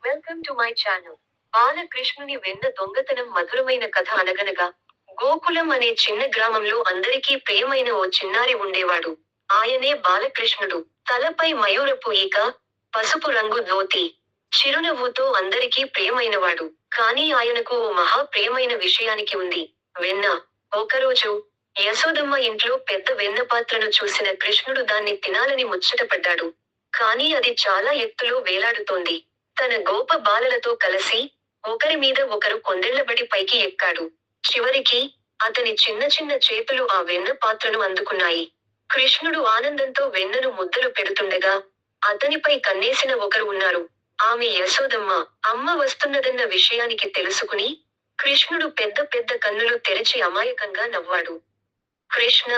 Welcome to my channel. బాలకృష్ణుని వెన్న దొంగతనం మధురమైన కథ అనగనగా గోకులం అనే చిన్న గ్రామంలో అందరికీ ప్రియమైన ఓ చిన్నారి ఉండేవాడు. ఆయనే బాలకృష్ణుడు. తలపై మయూరపు ఈక, పసుపు రంగు ధోతి, చిరునవ్వుతో అందరికీ ప్రియమైనవాడు. కానీ ఆయనకు ఓ మహా ప్రియమైన విషయానికి ఉంది. వెన్న. ఒకరోజు యశోదమ్మ ఇంట్లో పెద్ద వెన్న పాత్రను చూసిన కృష్ణుడు దాన్ని తినాలని ముచ్చటపడ్డాడు. కానీ అది చాలా ఎత్తులో వేలాడుతోంది. తన గోప బాలలతో కలసి ఒకరి మీద ఒకరు కొండెళ్లబడి పైకి ఎక్కాడు. చివరికి అతని చిన్న చిన్న చేతులు ఆ వెన్న పాత్రను అందుకున్నాయి. కృష్ణుడు ఆనందంతో వెన్నను ముద్దలు పెడుతుండగా అతనిపై కన్నేసిన ఒకరు ఉన్నారు. ఆమె యశోదమ్మ. అమ్మ వస్తున్నదన్న విషయానికి తెలుసుకుని కృష్ణుడు పెద్ద పెద్ద కన్నులు తెరిచి అమాయకంగా నవ్వాడు. కృష్ణ,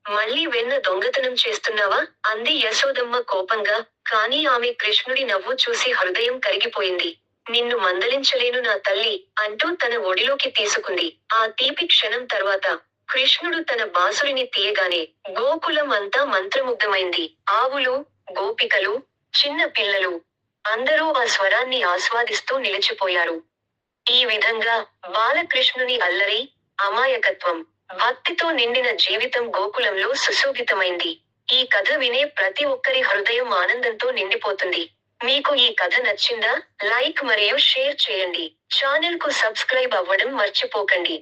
మళ్ళీ వెన్న దొంగతనం చేస్తున్నావా? అంది యశోదమ్మ కోపంగా. కానీ ఆమె కృష్ణుడి నవ్వు చూసి హృదయం కరిగిపోయింది. నిన్ను మందలించలేను నా తల్లి, అంటూ తన ఒడిలోకి తీసుకుంది. ఆ తీపి క్షణం తర్వాత కృష్ణుడు తన బాసురిని తీయగానే గోకులం అంతా మంత్రముగ్ధమైంది. ఆవులు, గోపికలు, చిన్న పిల్లలు అందరూ ఆ స్వరాన్ని ఆస్వాదిస్తూ నిలిచిపోయారు. ఈ విధంగా బాలకృష్ణుని అల్లరి, అమాయకత్వం, భక్తితో నిండిన జీవితం గోకులంలో సుశోభితమైంది. ఈ కథ వినే ప్రతి ఒక్కరి హృదయం ఆనందంతో నిండిపోతుంది. మీకు ఈ కథ నచ్చిందా? లైక్ మరియు షేర్ చేయండి. ఛానెల్ కు సబ్స్క్రైబ్ అవ్వడం మర్చిపోకండి.